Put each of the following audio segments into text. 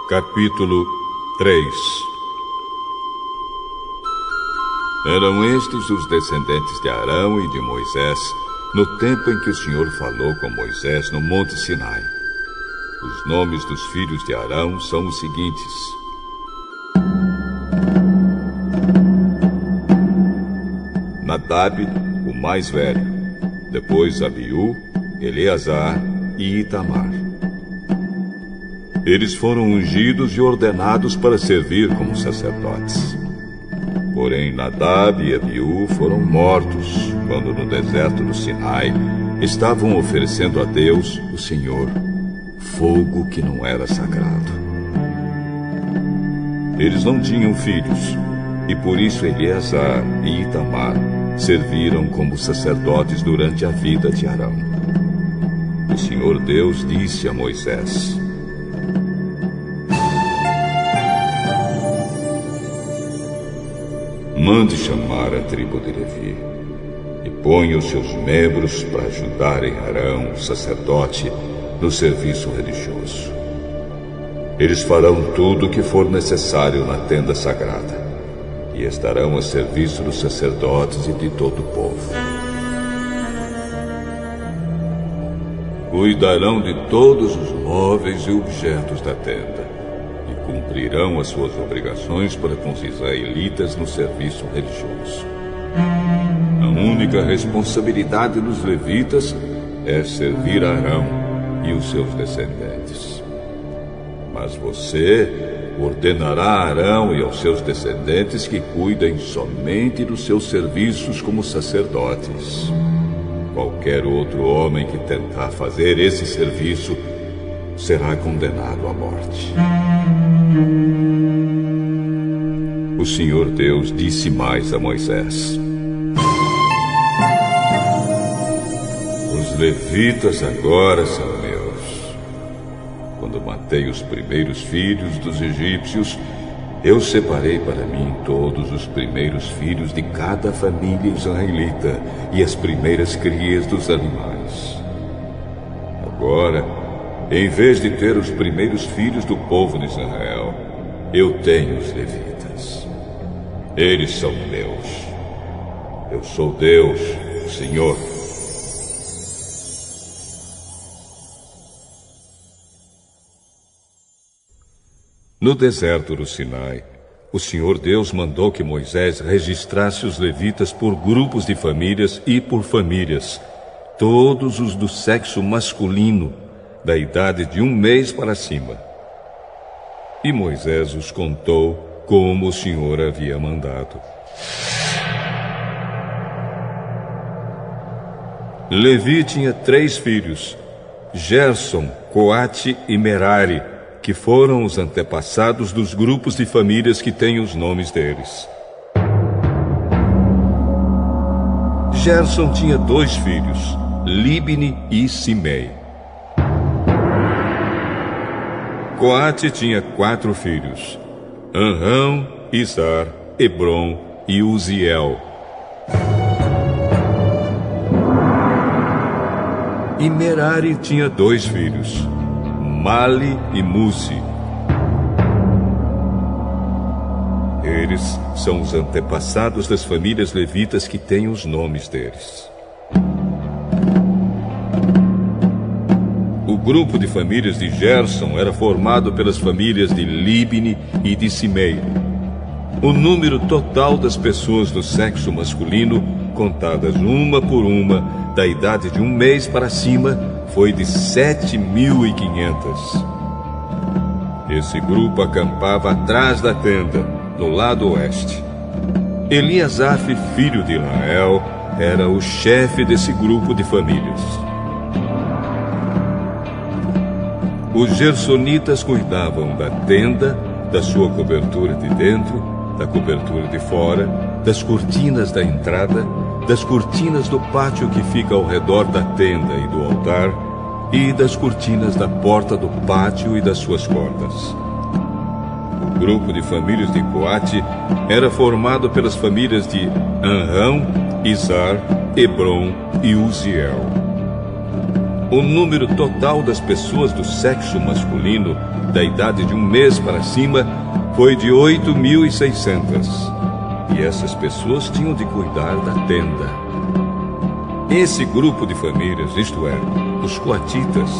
Capítulo 3. Eram estes os descendentes de Arão e de Moisés, no tempo em que o Senhor falou com Moisés no Monte Sinai. Os nomes dos filhos de Arão são os seguintes: Nadab, o mais velho, depois Abiú, Eleazar e Itamar. Eles foram ungidos e ordenados para servir como sacerdotes. Porém, Nadab e Abiú foram mortos quando no deserto do Sinai estavam oferecendo a Deus, o Senhor, fogo que não era sagrado. Eles não tinham filhos, e por isso Eleazar e Itamar serviram como sacerdotes durante a vida de Arão. O Senhor Deus disse a Moisés: mande chamar a tribo de Levi e ponha os seus membros para ajudarem Arão, o sacerdote, no serviço religioso. Eles farão tudo o que for necessário na tenda sagrada e estarão a serviço dos sacerdotes e de todo o povo. Cuidarão de todos os móveis e objetos da tenda e cumprirão as suas obrigações para com os israelitas no serviço religioso. A única responsabilidade dos levitas é servir a Arão e os seus descendentes. Mas você ordenará a Arão e aos seus descendentes que cuidem somente dos seus serviços como sacerdotes. Qualquer outro homem que tentar fazer esse serviço será condenado à morte. O Senhor Deus disse mais a Moisés: os levitas agora são meus. Quando matei os primeiros filhos dos egípcios, eu separei para mim todos os primeiros filhos de cada família israelita e as primeiras crias dos animais. Agora, em vez de ter os primeiros filhos do povo de Israel, eu tenho os levitas. Eles são meus. Eu sou Deus, o Senhor. No deserto do Sinai, o Senhor Deus mandou que Moisés registrasse os levitas por grupos de famílias e por famílias, todos os do sexo masculino, da idade de 1 mês para cima. E Moisés os contou como o Senhor havia mandado. Levi tinha 3 filhos, Gerson, Coate e Merari, que foram os antepassados dos grupos de famílias que têm os nomes deles. Gerson tinha 2 filhos, Libni e Simei. Coate tinha 4 filhos, Amram, Izar, Hebron e Uziel. E Merari tinha 2 filhos, Mali e Musi. Eles são os antepassados das famílias levitas que têm os nomes deles. O grupo de famílias de Gerson era formado pelas famílias de Libni e de Simei. O número total das pessoas do sexo masculino, contadas uma por uma, da idade de 1 mês para cima, foi de 7.500. Esse grupo acampava atrás da tenda, no lado oeste. Eliasaf, filho de Israel, era o chefe desse grupo de famílias. Os gersonitas cuidavam da tenda, da sua cobertura de dentro, da cobertura de fora, das cortinas da entrada, das cortinas do pátio que fica ao redor da tenda e do altar, e das cortinas da porta do pátio e das suas cordas. O grupo de famílias de Coate era formado pelas famílias de Amram, Izar, Hebron e Uziel. O número total das pessoas do sexo masculino, da idade de 1 mês para cima, foi de 8.600. E essas pessoas tinham de cuidar da tenda. Esse grupo de famílias, isto é, os coatitas,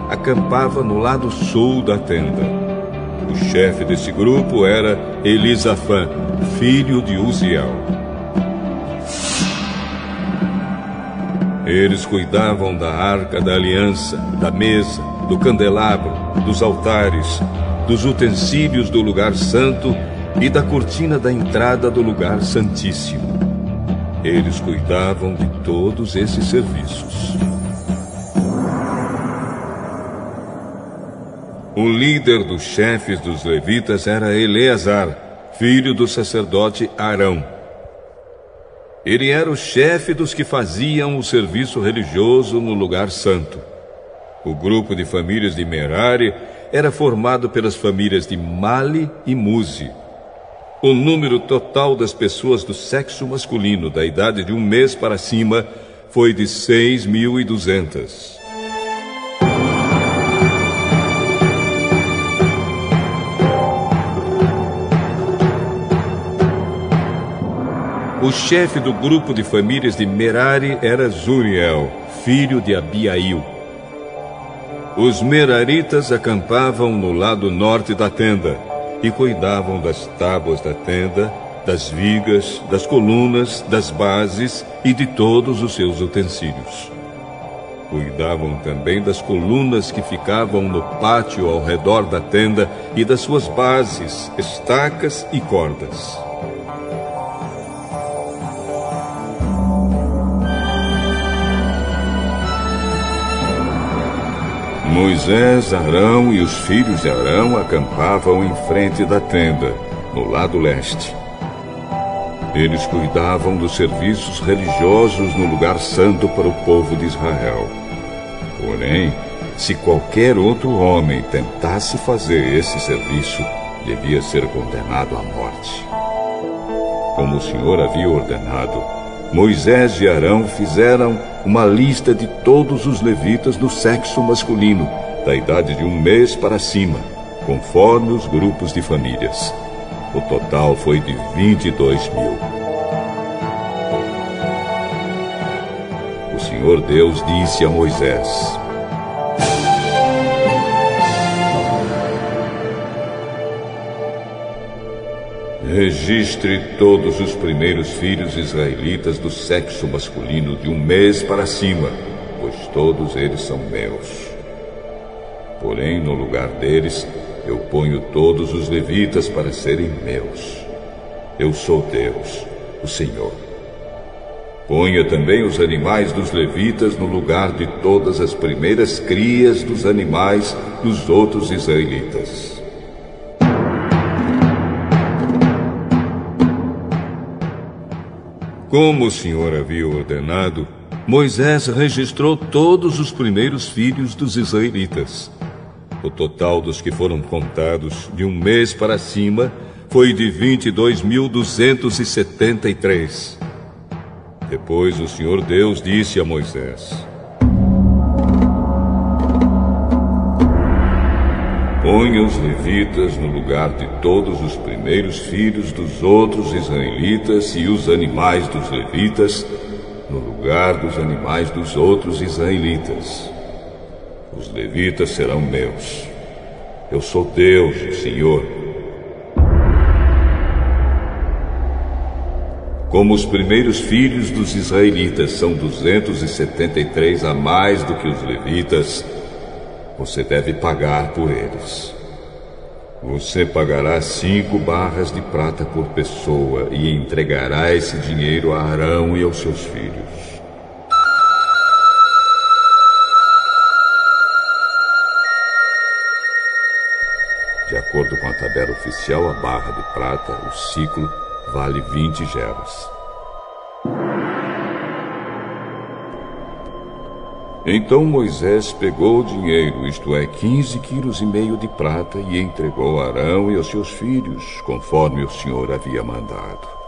acampava no lado sul da tenda. O chefe desse grupo era Elisafã, filho de Uziel. Eles cuidavam da arca da aliança, da mesa, do candelabro, dos altares, dos utensílios do lugar santo e da cortina da entrada do lugar santíssimo. Eles cuidavam de todos esses serviços. O líder dos chefes dos levitas era Eleazar, filho do sacerdote Arão. Ele era o chefe dos que faziam o serviço religioso no lugar santo. O grupo de famílias de Merari era formado pelas famílias de Mali e Muzi. O número total das pessoas do sexo masculino, da idade de 1 mês para cima, foi de 6.200. O chefe do grupo de famílias de Merari era Zuriel, filho de Abiail. Os meraritas acampavam no lado norte da tenda e cuidavam das tábuas da tenda, das vigas, das colunas, das bases e de todos os seus utensílios. Cuidavam também das colunas que ficavam no pátio ao redor da tenda e das suas bases, estacas e cordas. Moisés, Arão e os filhos de Arão acampavam em frente da tenda, no lado leste. Eles cuidavam dos serviços religiosos no lugar santo para o povo de Israel. Porém, se qualquer outro homem tentasse fazer esse serviço, devia ser condenado à morte. Como o Senhor havia ordenado, Moisés e Arão fizeram uma lista de todos os levitas do sexo masculino, da idade de 1 mês para cima, conforme os grupos de famílias. O total foi de 22.000. O Senhor Deus disse a Moisés: registre todos os primeiros filhos israelitas do sexo masculino de 1 mês para cima, pois todos eles são meus. Porém, no lugar deles, eu ponho todos os levitas para serem meus. Eu sou Deus, o Senhor. Ponha também os animais dos levitas no lugar de todas as primeiras crias dos animais dos outros israelitas. Como o Senhor havia ordenado, Moisés registrou todos os primeiros filhos dos israelitas. O total dos que foram contados de 1 mês para cima foi de 22.273. Depois o Senhor Deus disse a Moisés: ponha os levitas no lugar de todos os primeiros filhos dos outros israelitas e os animais dos levitas no lugar dos animais dos outros israelitas. Os levitas serão meus. Eu sou Deus, o Senhor. Como os primeiros filhos dos israelitas são 273 a mais do que os levitas, você deve pagar por eles. Você pagará 5 barras de prata por pessoa e entregará esse dinheiro a Arão e aos seus filhos. De acordo com a tabela oficial, a barra de prata, o ciclo, vale 20 gerras. Então Moisés pegou o dinheiro, isto é, 15,5 quilos de prata, e entregou a Arão e aos seus filhos, conforme o Senhor havia mandado.